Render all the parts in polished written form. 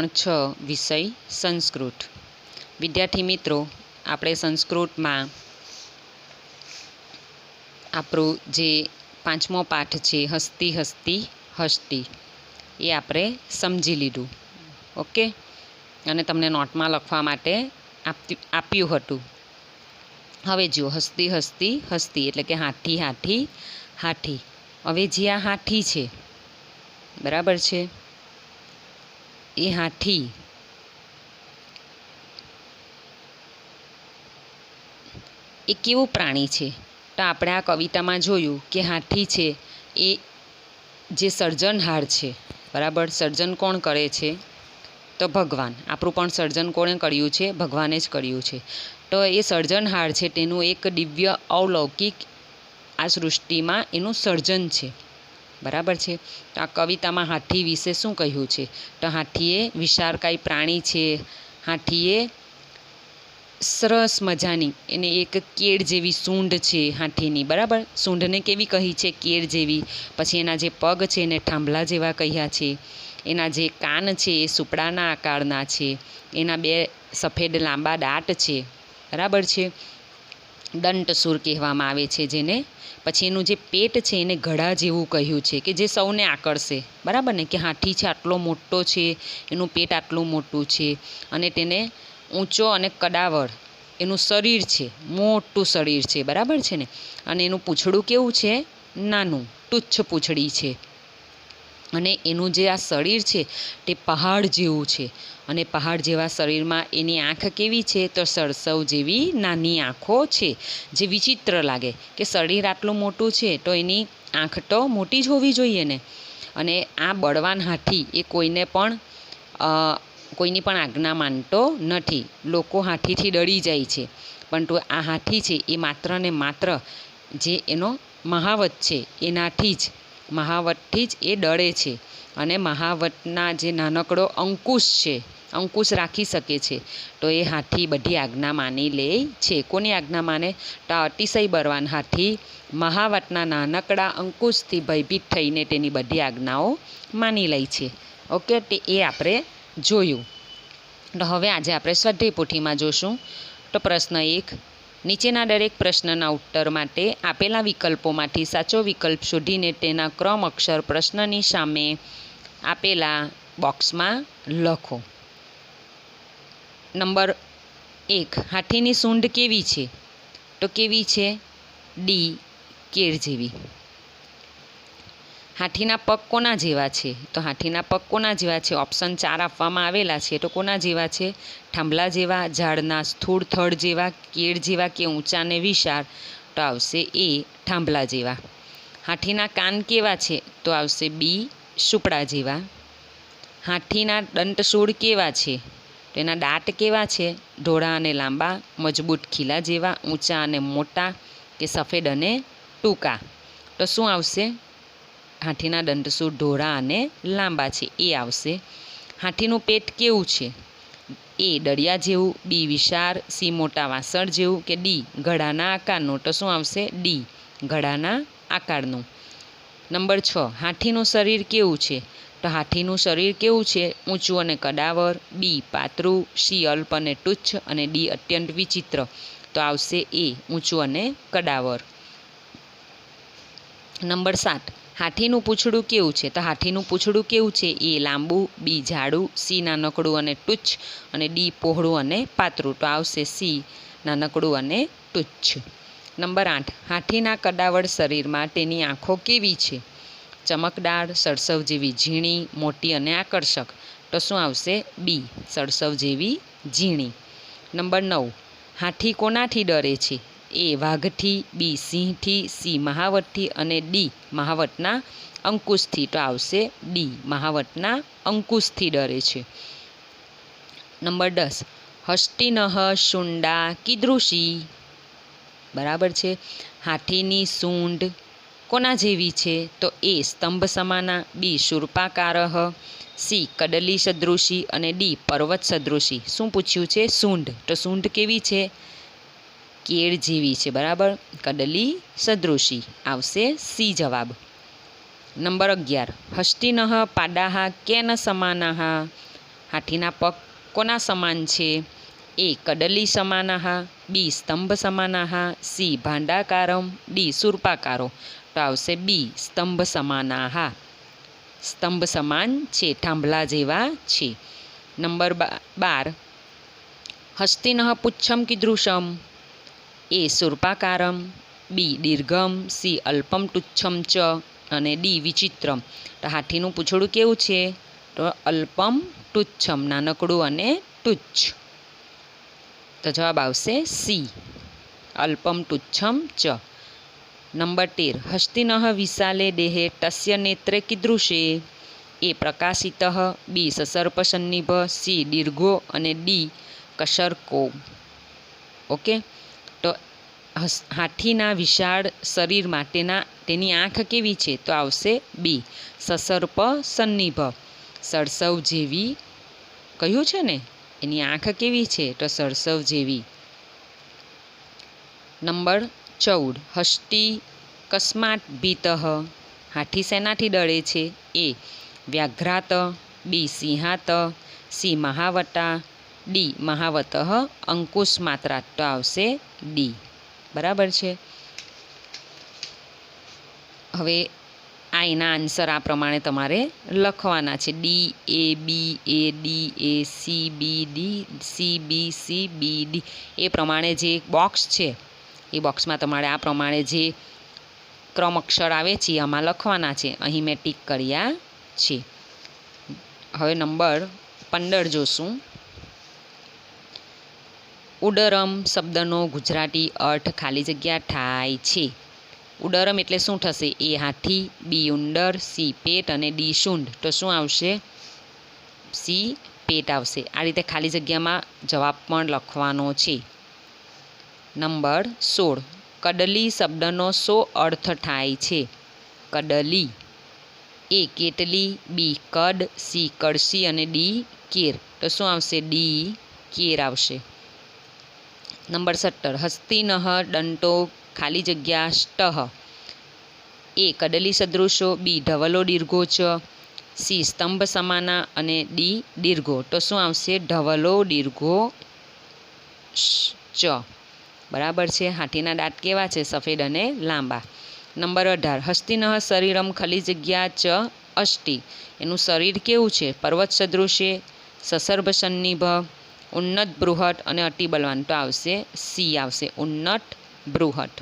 ધોરણ 6 વિષય સંસ્કૃત। વિદ્યાર્થી મિત્રો, આપણે સંસ્કૃતમાં આપણું જે 5મો પાઠ છે હસ્તી હસ્તી હસ્તી એ આપણે સમજી લીધું। ઓકે, અને તમને નોટમાં લખવા માટે આપ્યું હતું। હવે જુઓ, હસ્તી હસ્તી હસ્તી એટલે કે હાથી હાથી હાથી। હવે જે આ હાથી છે, બરાબર છે, એ હાથી એ કેવું પ્રાણી છે? તો આપણે આ કવિતામાં જોયું કે હાથી છે એ જે સર્જનહાર છે, બરાબર। સર્જન કોણ કરે છે? તો ભગવાન। આપણું પણ સર્જન કોણે કર્યું છે? ભગવાને જ કર્યું છે। તો એ સર્જનહાર છે, તેનું એક દિવ્ય અવલૌકિક આ સૃષ્ટિમાં એનું સર્જન છે, બરાબર છે। તો આ કવિતામાં હાથી વિશે શું કહ્યું છે? તો હાથી એ વિશાળકાય પ્રાણી છે। હાથી એ સરસ મજાની એને એક કેળ જેવી સૂંઢ છે હાથીની, બરાબર। સૂંઢને કેવી કહી છે? કેળ જેવી। પછી એના જે પગ છે એને થાંભલા જેવા કહ્યા છે। એના જે કાન છે એ સુપડાના આકારના છે। એના 2 સફેદ લાંબા દાંત છે, બરાબર છે। દંતસુર કહેવામાં આવે છે જેને। પછી એનું જે પેટ છે એને ઘડા જેવું કહ્યું છે કે જે સૌને આકર્ષે, બરાબર ને, કે હાથી છે આટલો મોટો છે, એનું પેટ આટલું મોટું છે, અને તેને ઊંચો અને કડાવર એનું શરીર છે, મોટું શરીર છે, બરાબર છે ને। અને એનું પૂંછડું કેવું છે? નાનું, તુચ્છ પૂંછડી છે। અને એનું જે આ શરીર છે તે પહાડ જેવું છે। અને પહાડ જેવા શરીરમાં એની આંખ કેવી છે? તો સરસવ જેવી નાની આંખો છે, જે વિચિત્ર લાગે કે શરીર આટલું મોટું છે તો એની આંખ તો મોટી જ હોવી જોઈએ ને। અને આ બળવાન હાથી એ કોઈની પણ આજ્ઞા માનતો નથી। લોકો હાથીથી ડરી જાય છે, પરંતુ આ હાથી છે એ માત્ર ને માત્ર જે એનો મહાવત છે મહાવતથી જ એ ડરે છે। અને મહાવતના જે નાનકડો અંકુશ છે, અંકુશ રાખી શકે છે, તો એ હાથી બધી આજ્ઞા માની લે છે। કોની આજ્ઞા માને? તો અતિશય બળવાન હાથી મહાવતના નાનકડા અંકુશથી ભયભીત થઈને તેની બધી આજ્ઞાઓ માની લે છે। ઓકે, તે એ આપણે જોયું। તો હવે આજે આપણે સ્વાધ્યાય પોથીમાં જોશું। તો પ્રશ્ન 1, નીચેના દરેક પ્રશ્નના ઉત્તર માટે આપેલા વિકલ્પોમાંથી સાચો વિકલ્પ શોધીને તેના ક્રમ અક્ષર પ્રશ્નની સામે આપેલા બોક્સમાં લખો। નંબર 1, હાથીની સૂંઢ કેવી છે? તો કેવી છે? ડી, કેળ જેવી। હાથીના પગ કોના જેવા છે? તો હાથીના પગ કોના જેવા છે? ઓપ્શન 4 આપવામાં આવેલા છે, તો કોના જેવા છે? થાંભલા જેવા, ઝાડના સ્થૂળ થડ જેવા, કેળ જેવા કે ઊંચા ને વિશાળ? તો આવશે એ, થાંભલા જેવા। હાથીના કાન કેવા છે? તો આવશે બી, સુપડા જેવા। હાથીના દંતસૂળ કેવા છે? તો એના દાંત કેવા છે? ધોળા અને લાંબા, મજબૂત ખીલા જેવા, ઊંચા અને મોટા કે સફેદ અને ટૂંકા? તો શું આવશે? હાથીના દંતસૂળ ધોળા અને લાંબા છે, એ આવશે। હાથીનું પેટ કેવું છે? એ, દરિયા જેવું, બી, વિશાળ, સી, મોટા વાસણ જેવું કે ડી, ઘડાના આકારનું? તો શું આવશે? ડી, ઘડાના આકારનું। નંબર 6, હાથીનું શરીર કેવું છે? તો હાથીનું શરીર કેવું છે? ઊંચું અને કડાવર, બી, પાતળું, સી, અલ્પ અને તુચ્છ, અને ડી, અત્યંત વિચિત્ર? તો આવશે એ, ઊંચું અને કડાવર। નંબર 7, હાથીનું પૂંછડું કેવું છે? તો હાથીનું પૂંછડું કેવું છે? એ, લાંબુ, બી, જાડું, સી, નાનકડું અને તુચ્છ, અને ડી, પહોળું અને પાતળું? તો આવશે સી, નાનકડું અને તુચ્છ। નંબર 8, હાથીના કડાવર શરીરમાં તેની આંખો કેવી છે? ચમકદાર, સરસવ જેવી ઝીણી, મોટી અને આકર્ષક? તો શું આવશે? બી, સરસવ જેવી ઝીણી। નંબર 9, હાથી કોનાથી ડરે છે? એ, વાઘથી, બી, સિંહથી, સી, મહાવતથી, અને ડી, મહાવતના અંકુશથી? તો આવશે ડી, મહાવતના અંકુશથી ડરે છે। નંબર 10, હસ્તીનઃ શુંડા કીદૃશી? બરાબર છે। હાથીની સૂંઢ કોના જેવી છે? તો એ, સ્તંભ સમાના, બી, શૂર્પાકારઃ, સી, કદલી સદૃશી, અને ડી, પર્વત સદૃશી? શું પૂછ્યું છે? સૂંઢ। તો સૂંઢ કેવી છે? કેળ જેવી છે, બરાબર। કદલી સદૃશી આવશે સી જવાબ। Number 11, હસ્તીનઃ પાદાઃ can સમાનાઃ? હાથીના પગ કોના સમાન છે? એ કડલી સમાનાહ, બી સ્તંભ સમાનાહ, સી ભાંડાકારમ, ડી સુર્પાકારો. તો આવશે બી સ્તંભ સમાનાહ. સ્તંભ સમાન છે, થાંભલા જેવા છે. નંબર 12, હસ્તિનઃ પુચ્છમ કીદૃશમ? એ સુર્પાકારમ, બી દીર્ઘમ, સી અલ્પમ તુચ્છમ ચ અને ડી વિચિત્રમ. તો હાથીનું પૂંછડું કેવું છે? તો અલ્પમ તુચ્છમ, નાનકડું અને તુચ્છ. તો જવાબ આવશે સી અલ્પમ તુચ્છમ ચ. નંબર 13, હસ્તિનઃ વિશાલે દેહે તસ્ય નેત્રે કીદૃશે? એ પ્રકાશિત, બી સસર્પ સન્નિભ, સી દીર્ઘો અને ડી કશરકો. ઓકે, તો હાથીના વિશાળ શરીર માટેના તેની આંખ કેવી છે? તો આવશે બી સસર્પ સન્નિભ, સરસવ જેવી કહ્યું છે ને, એની આંખ કેવી છે? તો સરસવ જેવી. નંબર 14, હસ્તી કસ્માત ભીતઃ? હાથી શેનાથી ડરે છે? એ વ્યાઘ્રાત, બી સિંહાત, સી મહાવતા, ડી મહાવતઃ અંકુશમાત્રાત. તો આવશે ડી. બરાબર છે. હવે આ એના આન્સર આ પ્રમાણે તમારે લખવાના છે. D A B A D A C B D C B C B D. એ પ્રમાણે જે બોક્સ છે એ બોક્સમાં તમારે આ પ્રમાણે જે ક્રમ અક્ષર આવે છે આમાં લખવાના છે. અહીં મેં ટીક કર્યા છે. હવે નંબર 15 જોશું. ઉડરમ શબ્દનો ગુજરાતી અર્થ ખાલી જગ્યા થાય છે. ઉડરમ એટલે શું થશે? એ હાથી, બી ઉંદર, સી પેટ અને ડી સૂંઢ. તો શું આવશે? સી પેટ આવશે. આ રીતે ખાલી જગ્યામાં જવાબ પણ લખવાનો છે. નંબર 16, કડલી શબ્દનો શો અર્થ થાય છે? કડલી, એ કેટલી, બી કડ, સી કળશી અને ડી કેર. તો શું આવશે? ડી કેર આવશે. નંબર 17, હસ્તિનઃ દંતો ખાલી જગ્યા સ્ટહ? એ કડલી સદૃશો, બી ઢવલો દીર્ઘો ચ, સી સ્તંભ સમાના અને ડી દીર્ઘો. તો શું આવશે? ઢવલો દીર્ઘો ચ. બરાબર છે. હાથીના દાંત કેવા છે? સફેદ અને લાંબા. નંબર 18, હસ્તિનઃ શરીરમ ખાલી જગ્યા ચ અષ્ટિ? એનું શરીર કેવું છે? પર્વત સદૃશે, સસર્ભ સન્નિભ, ઉન્નત બૃહટ અને અતિ બલવાન. તો આવશે સી આવશે ઉન્નત બૃહટ.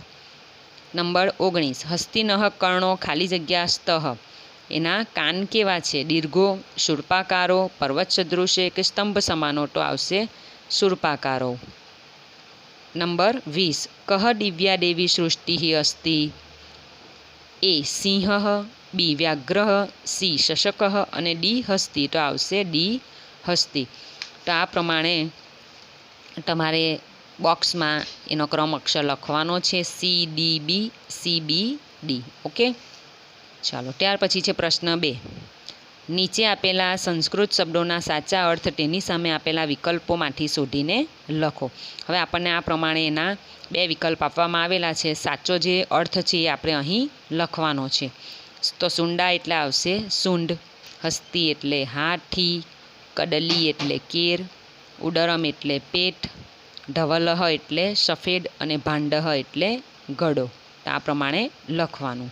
નંબર 19, હસ્તિનઃ કર્ણો ખાલી જગ્યા સ્તઃ? એના કાન કેવા છે? દીર્ઘો, શૂર્પાકારો, પર્વત સદૃશે કે સ્તંભ સમાનો? તો આવશે શૂર્પાકારો. નંબર 20, કહ દિવ્યા દેવી સૃષ્ટિ અસ્તિ? એ સિંહ, બી વ્યાઘ્ર, સી શશક અને ડી હસ્તી. તો આવશે ડી હસ્તી. તો આ પ્રમાણે તમારે બોક્સમાં એનો ક્રમ અક્ષર લખવાનો છે. C D B, C B D. Okay, ચાલો. ત્યાર પછી છે પ્રશ્ન 2. નીચે આપેલા સંસ્કૃત શબ્દોના સાચા અર્થ તેની સામે આપેલા વિકલ્પોમાંથી શોધીને લખો. હવે આપણને આ પ્રમાણે એના 2 વિકલ્પ આપવામાં આવેલા છે. સાચો જે અર્થ છે એ આપણે અહીં લખવાનો છે. તો સુંડા એટલે આવશે સૂંઢ, હસ્તી એટલે હાથી, કડલી એટલે કેર, ઉડરમ એટલે પેટ, ઢવલહ એટલે સફેદ અને ભાંડહ એટલે ગળો. તો આ પ્રમાણે લખવાનું.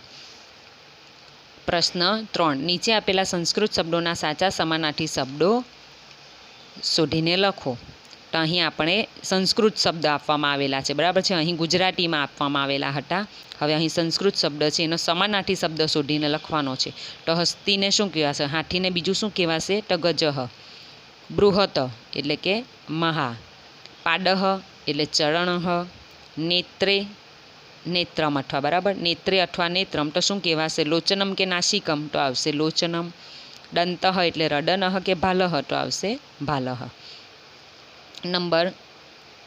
પ્રશ્ન 3, નીચે આપેલા સંસ્કૃત શબ્દોના સાચા સમાનાર્થી શબ્દો શોધીને લખો. તો અહીં આપણે સંસ્કૃત શબ્દ આપવામાં આવેલા છે. બરાબર છે. અહીં ગુજરાતીમાં આપવામાં આવેલા હતા. હવે અહીં સંસ્કૃત શબ્દ છે એનો સમાનાર્થી શબ્દ શોધીને લખવાનો છે. તો હસ્તીને શું કહેવાશે? હાથીને બીજું શું કહેવાશે? તો ગજહ. બૃહત એટલે કે મહા. પાડહ એટલે ચરણહ. નેત્રે નેત્રમ અથવા બરાબર નેત્રે અથવા નેત્રમ તો શું કહેવાશે? લોચનમ કે નાસિકમ? તો આવશે લોચનમ. દંતઃ એટલે રડનહ કે ભાલહ? તો આવશે ભાલહ.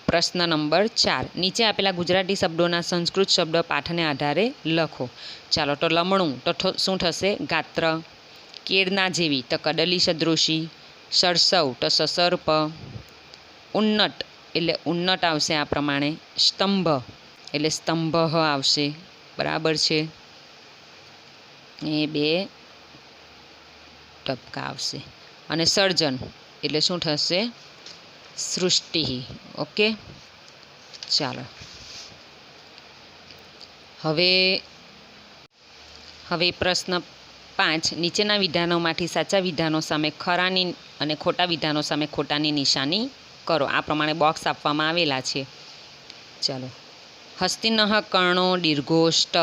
પ્રશ્ન નંબર 4, નીચે આપેલા ગુજરાતી શબ્દોના સંસ્કૃત શબ્દ પાઠને આધારે લખો. ચાલો. તો લમણું તો શું થશે? ગાત્ર. કેળના જેવી તો કડલી સદૃશી. સરસવ તો સસર્પ. ઉન્નત એટલે ઉન્નત આવશે આ પ્રમાણે. સ્તંભ એટલે સ્તંભ આવશે. બરાબર છે. એ 2 ટપકા આવશે. અને સર્જન એટલે શું થશે? સૃષ્ટિ. ઓકે, ચાલો હવે પ્રશ્ન 5, નીચેના વિધાનોમાંથી સાચા વિધાનો સામે ખરાની અને ખોટા વિધાનો સામે ખોટાની નિશાની કરો. આ પ્રમાણે બોક્સ આપવામાં આવેલા છે. ચાલો, હસ્તિનઃ કર્ણો દીર્ઘોષ્ટઃ,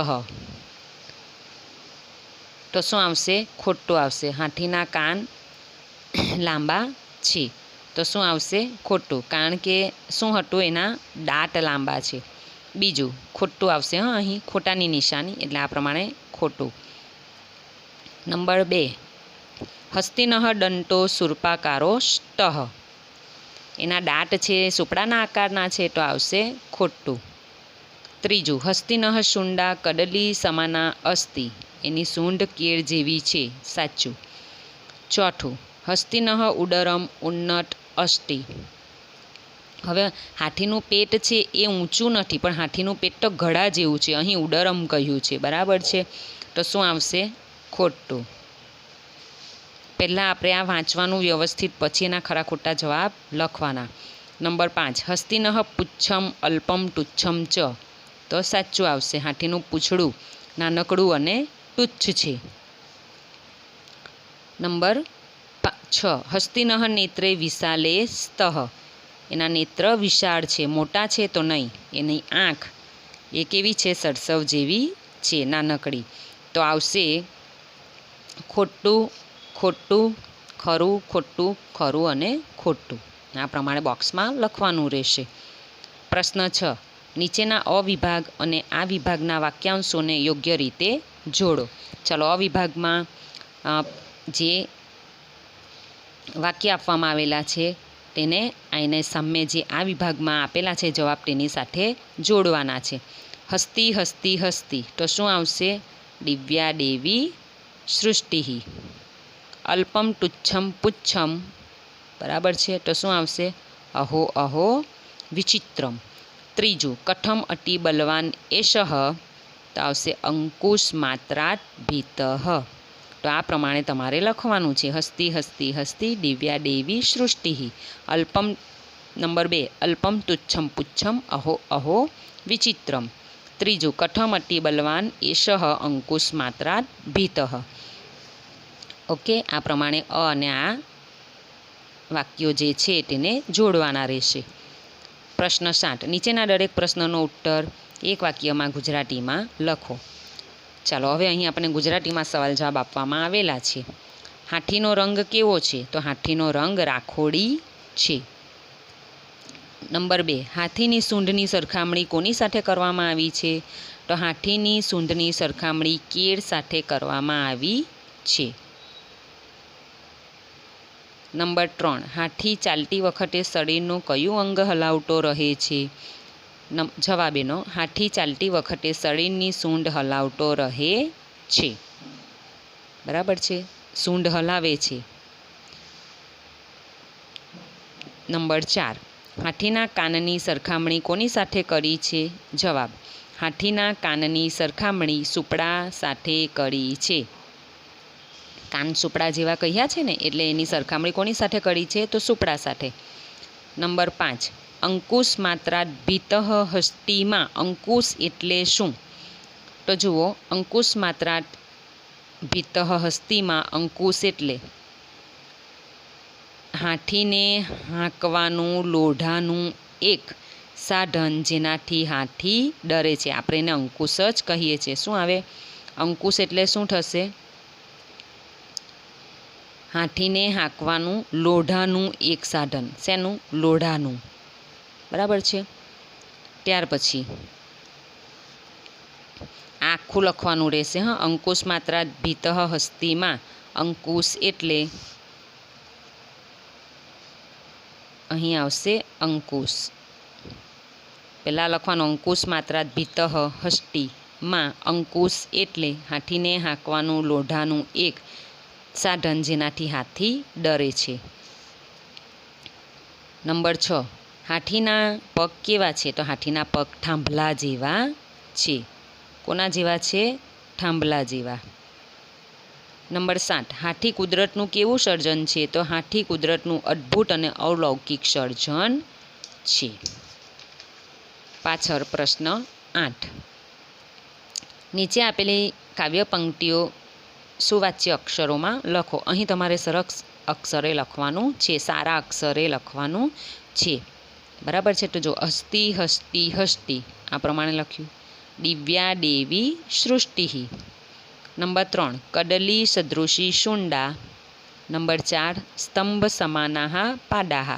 તો શું આવશે? ખોટું આવશે. હાથીના કાન લાંબા છે, તો શું આવશે? ખોટું, કારણ કે શું હતું? એના દાંત લાંબા છે. બીજું ખોટું આવશે. અહીં ખોટાની નિશાની, એટલે આ પ્રમાણે ખોટું. નંબર 2, હસ્તિનઃ દંતો શૂર્પાકારો સ્ટઃ, એના દાંત છે સુપડાના આકારના છે, તો આવશે ખોટું. ત્રીજું, હસ્તિનઃ શુંડા કદલી સમાના અસ્તિ, એની સૂંઢ કેળ જેવી છે, સાચું. ચોથું, હસ્તિનઃ ઉદરમ ઉન્નત અષ્ટિ, હવે હાથીનું પેટ છે એ ઊંચું નથી, પણ હાથીનું પેટ તો ઘડા જેવું છે, અહીં ઉદરમ કહ્યું છે, બરાબર છે, તો શું આવશે? ખોટું. પહેલાં આપણે આ વાંચવાનું વ્યવસ્થિત, પછી એના ખરા ખોટા જવાબ લખવાના. નંબર 5, હસ્તિનઃ પુચ્છમ અલ્પમ તુચ્છમ ચ, તો સાચું આવશે. હાથીનું પૂંછડું નાનકડું અને તુચ્છ છે. નંબર 6, હસ્તિનઃ નેત્રે વિશાલે સ્તઃ, એના નેત્ર વિશાળ છે, મોટા છે તો નહીં. એની આંખ એ કેવી છે? સરસવ જેવી છે, નાનકડી, તો આવશે ખોટું, ખોટું, ખરું, ખોટું, ખરું અને ખોટું. આ પ્રમાણે બોક્સમાં લખવાનું રહેશે. પ્રશ્ન 6, નીચેના અવિભાગ અને આ વિભાગના વાક્યાંશોને યોગ્ય રીતે જોડો. ચાલો, અવિભાગમાં જે વાક્ય આપવામાં આવેલા છે તેને આઈને સામે જે આ વિભાગમાં આપેલા છે જવાબ, તેની સાથે જોડવાના છે. હસ્તી હસ્તી હસ્તી, તો શું આવશે? દિવ્યા દેવી સૃષ્ટિ. અલ્પમ તુચ્છમ પુચ્છમ, બરાબર છે, તો શું આવશે? અહો અહો વિચિત્રમ. ત્રીજું, કથમ અતિ બલવાન એષઃ, તો આવશે અંકુશ માત્રાત ભીતઃ. તો આ પ્રમાણે તમારે લખવાનું છે. હસ્તી હસ્તી હસ્તી દિવ્યા દેવી સૃષ્ટિ. અલ્પમ, નંબર 2, અલ્પમ તુચ્છમ પુચ્છમ અહો અહો વિચિત્રમ. ત્રીજું, કથમ અતિ બલવાન એષઃ અંકુશ માત્રાત ભીતઃ. ઓકે, આ પ્રમાણે અને આ વાક્યો જે છે તેને જોડવાના રહેશે. પ્રશ્ન 7, નીચેના દરેક પ્રશ્નનો ઉત્તર એક વાક્યમાં ગુજરાતીમાં લખો. ચાલો, હવે અહીં આપણે ગુજરાતીમાં સવાલ જવાબ આપવામાં આવેલા છે. હાથીનો રંગ કેવો છે? તો હાથીનો રંગ રાખોડી છે. નંબર 2, હાથીની સૂંઢની સરખામણી કોની સાથે કરવામાં આવી છે? તો હાથીની સૂંઢની સરખામણી કેળ સાથે કરવામાં આવી છે. નંબર 3, હાથી ચાલતી વખતે શરીરનું કયું અંગ હલાવતો રહે છે? જવાબ એનો, હાથી ચાલતી વખતે શરીરની સૂંઢ હલાવતો રહે છે, બરાબર છે, સૂંઢ હલાવે છે. નંબર 4, હાથીના કાનની સરખામણી કોની સાથે કરી છે? જવાબ, હાથીના કાનની સરખામણી સુપડા સાથે કરી છે. કાન સુપડા જેવા કહ્યા છે ને, એટલે એની સરખામણી કોની સાથે કરી છે? તો સુપડા સાથે. નંબર 5, અંકુશ માત્રા ભીતઃ હસ્તિમાં, અંકુશ એટલે શું? તો જુઓ, અંકુશ માત્રા ભીતઃ હસ્તિમાં, અંકુશ એટલે હાથીને હાંકવાનું લોઢાનું એક સાધન, જેનાથી હાથી ડરે છે. આપણે એને અંકુશ જ કહીએ છીએ. શું આવે? અંકુશ એટલે શું થશે? હાથીને હાંકવાનું લોઢાનું એક સાધન. શેનું? લોઢાનું, બરાબર છે. ત્યાર પછી આખું લખવાનું રહેશે. અંકુશ માત્રા ભીતઃ હસ્તિમાં, અંકુશ એટલે અહીં આવશે અંકુશ. પહેલાં લખવાનું અંકુશ માત્રા ભીતઃ હસ્તિમાં, અંકુશ એટલે હાથીને હાંકવાનું લોઢાનું એક સાધન, જેનાથી હાથી ડરે છે. નંબર 6, હાથીના પગ કેવા છે? તો હાથીના પગ થાંભલા જેવા છે. કોના જેવા છે? થાંભલા જેવા. નંબર 7, હાથી કુદરતનું કેવું સર્જન છે? તો હાથી કુદરતનું અદ્ભુત અને અલૌકિક સર્જન છે. પાછળ પ્રશ્ન 8, નીચે આપેલી કાવ્ય પંક્તિઓ સુવાચ્ય અક્ષરોમાં લખો. અહીં તમારે સરસ અક્ષરે લખવાનું છે, સારા અક્ષરે લખવાનું છે. બરાબર છે. તો જો હસ્તી હસ્તી હસ્તી આ પ્રમાણે લખ્યું. દિવ્યા દેવી સૃષ્ટિ. નંબર 3, કદલી સદૃશી શુંડા. નંબર 4, સ્તંભ સમાનાહ પાદાહ.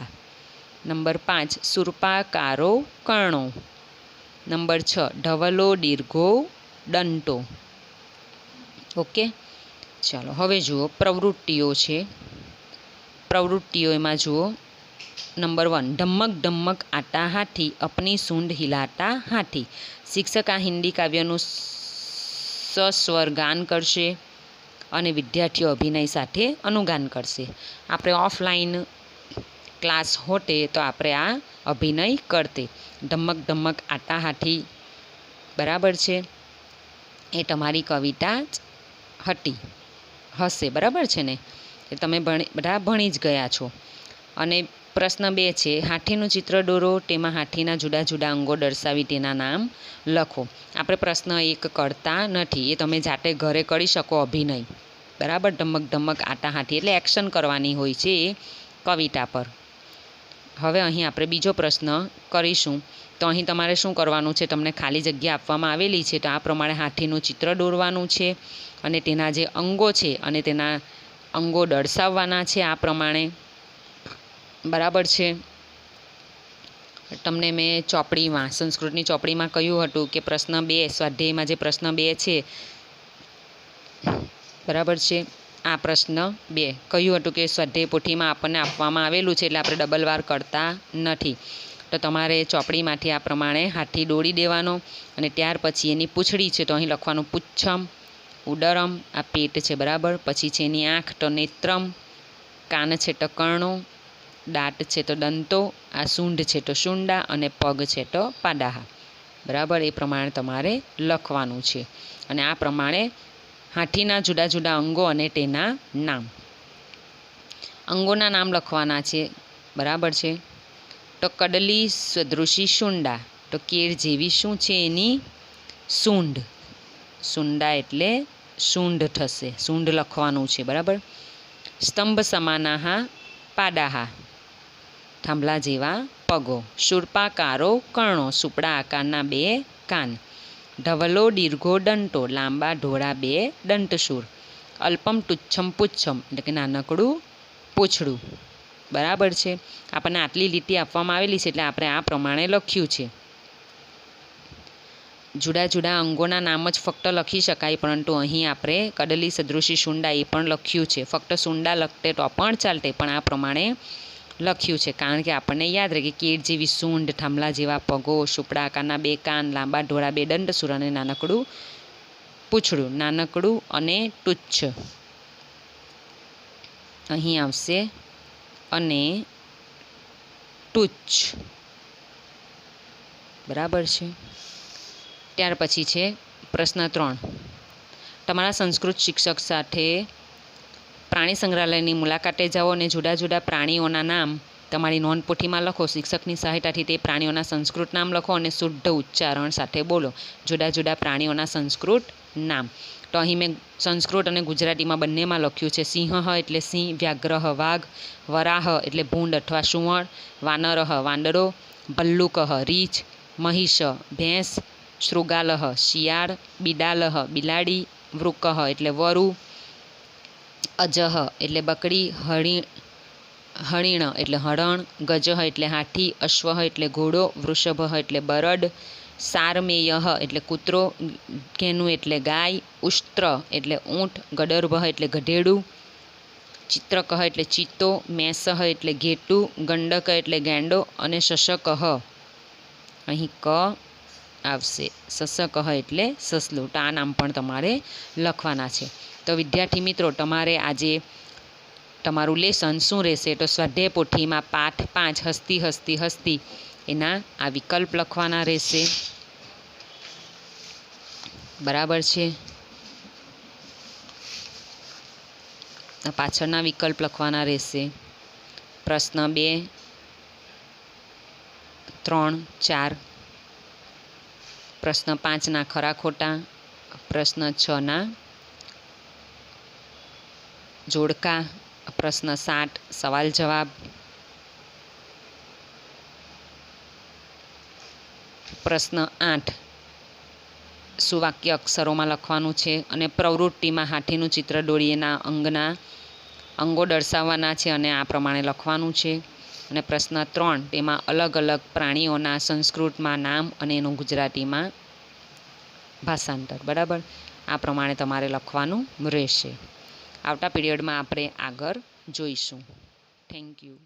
નંબર 5, સુર્પાકારો કર્ણો. નંબર 6, ઢવલો દીર્ઘો દંતો. ઓકે, ચાલો હવે જુઓ પ્રવૃત્તિઓ છે. પ્રવૃત્તિઓ એમાં જુઓ. નંબર 1, ઢમક ઢમક આટા હાથી, અપની સૂંઢ હિલાતા હાથી. શિક્ષક આ હિન્દી કાવ્યનું સસ્વર ગાન કરશે અને વિદ્યાર્થીઓ અભિનય સાથે અનુગાન કરશે. આપણે ઓફલાઈન ક્લાસ હોતે તો આપણે આ અભિનય કરતે. ઢમક ઢમક આટા હાથી, બરાબર છે, એ તમારી કવિતા જ હતી હશે. બરાબર છે ને? એ તમે બધા ભણી જ ગયા છો. અને પ્રશ્ન 2 છે, હાથીનું ચિત્ર દોરો, તેમાં હાથીના જુદા જુદા અંગો દર્શાવી તેના નામ લખો. આપણે પ્રશ્ન 1 કરતા નથી, એ તમે જાતે ઘરે કરી શકો અભિનય. બરાબર, ઢમક ઢમક આટા હાથી એટલે એક્શન કરવાની હોય છે એ કવિતા પર. હવે અહીં આપણે બીજો પ્રશ્ન કરીશું. તો અહીં તમારે શું કરવાનું છે? તમને ખાલી જગ્યા આપવામાં આવેલી છે, તો આ પ્રમાણે હાથીનું ચિત્ર દોરવાનું છે અને તેના જે અંગો છે અને તેના અંગો દર્શાવવાના છે આ પ્રમાણે. બરાબર છે. તમને મેં ચોપડીમાં, સંસ્કૃતની ચોપડીમાં કહ્યું હતું કે પ્રશ્ન 2, સ્વાધ્યાયમાં જે પ્રશ્ન 2 છે, બરાબર છે, આ પ્રશ્ન 2 કહ્યું હતું કે સ્વાધ્યાય પોથીમાં આપણને આપવામાં આવેલું છે એટલે આપણે ડબલ વાર કરતા નથી. તો તમારે ચોપડીમાંથી આ પ્રમાણે હાથી દોરી દેવાનો અને ત્યાર પછી એની પૂંછડી છે તો અહીં લખવાનું પુચ્છમ, ઉદરમ, આ પેટ છે. બરાબર, પછી છે એની આંખ તો નેત્રમ, કાન છે તો કર્ણો, દાંત છે તો દંતો, આ સૂંઢ છે તો શુંડા અને પગ છે તો પાદાહ. બરાબર, એ પ્રમાણે તમારે લખવાનું છે. અને આ પ્રમાણે હાથીના જુદા જુદા અંગો અને તેના નામ, અંગોના નામ લખવાના છે. બરાબર છે. તો કદલી સદૃશી શુંડા, તો કેર જેવી શું છે એની સૂંઢ. શુંડા એટલે સૂંઢ થશે, સૂંઢ લખવાનું છે. બરાબર. સ્તંભ સમાનાહ પાદાહ, થાંભલા જેવા પગો. શૂર્પાકારો કર્ણો, સુપડા આકારના 2 કાન. ધવલો દીર્ઘો દંતો, લાંબા ઢોળા 2 દંતશૂર. અલ્પમ તુચ્છમ પુચ્છમ એટલે કે નાનકડું પૂંછડું. બરાબર છે. આપણને આટલી લીટી આપવામાં આવેલી છે એટલે આપણે આ પ્રમાણે લખ્યું છે. જુદા જુદા અંગોના નામ જ ફક્ત લખી શકાય, પરંતુ અહીં આપણે કદલી સદૃશી શુંડા એ પણ લખ્યું છે. ફક્ત શુંડા લખતે તો પણ ચાલતે, પણ આ પ્રમાણે લખ્યું છે કારણ કે આપણને યાદ રહે કે કેળ જેવી સૂંઢ, થાંભલા જેવા પગો, સુપડા આકારના 2 કાન, લાંબા ઢોળા 2 દંતશૂર અને નાનકડું પૂંછડું. નાનકડું અને તુચ્છ અહીં આવશે અને તુચ્છ. બરાબર છે. ત્યાર પછી છે પ્રશ્ન 3, તમારા સંસ્કૃત શિક્ષક સાથે પ્રાણી સંગ્રહાલયની મુલાકાતે જાઓ અને જુદા જુદા પ્રાણીઓના નામ તમારી નોંધપોથીમાં લખો. શિક્ષકની સહાયતાથી તે પ્રાણીઓના સંસ્કૃત નામ લખો અને શુદ્ધ ઉચ્ચારણ સાથે બોલો. જુદા જુદા પ્રાણીઓના સંસ્કૃત નામ. તો અહીં મેં સંસ્કૃત અને ગુજરાતીમાં બંનેમાં લખ્યું છે. સિંહ એટલે સિંહ, વ્યાઘ્ર વાઘ, વરાહ એટલે ભૂંડ અથવા સુવર્ણ, વાનરહ વાંદરો, ભલ્લુક રીંછ, મહિષ ભેંસ, શૃગાલહ શિયાળ, બિડાલહ બિલાડી, વૃકહ એટલે વરુ, અજહ એટલે બકડી, હરિણ એટલે હરણ, ગજહ એટલે હાથી, અશ્વહ એટલે ઘોડો, વૃષભ એટલે બરડ, સારમેયહ એટલે કૂતરો, ઘેનુ એટલે ગાય, ઉસ્ત્ર એટલે ઊંટ, ગડર્ભ એટલે ગધેડું, ચિત્રકહ એટલે ચિત્તો, મેષહ એટલે ઘેટું, ગંડક એટલે ગેંડો અને શશકહ, અહીં ક આવશે, શશકહ એટલે સસલું. તો આ નામ પણ તમારે લખવાના છે. તો વિદ્યાર્થી મિત્રો, તમારે આજે તમારું લેસન શું રહેશે? તો સ્વાધ્યાય પોથીમાં પાઠ 5 હસ્તી હસ્તી હસ્તી એના આ વિકલ્પ લખવાના રહેશે. બરાબર છે. પાછળના વિકલ્પ લખવાના રહેશે. પ્રશ્ન 2, 3, 4. પ્રશ્ન 5ના ખરા ખોટા. પ્રશ્ન 6ના જોડકા. પ્રશ્ન 7 સવાલ જવાબ. પ્રશ્ન 8 સુવાક્ય અક્ષરોમાં લખવાનું છે અને પ્રવૃત્તિમાં હાથીનું ચિત્ર દોરીએના અંગો દર્શાવવાના છે અને આ પ્રમાણે લખવાનું છે. અને પ્રશ્ન 3 તેમાં અલગ અલગ પ્રાણીઓના સંસ્કૃતમાં નામ અને એનું ગુજરાતીમાં ભાષાંતર. બરાબર, આ પ્રમાણે તમારે લખવાનું રહેશે. આવતા પીરિયડમાં આપણે આગળ જોઈશું. Thank you.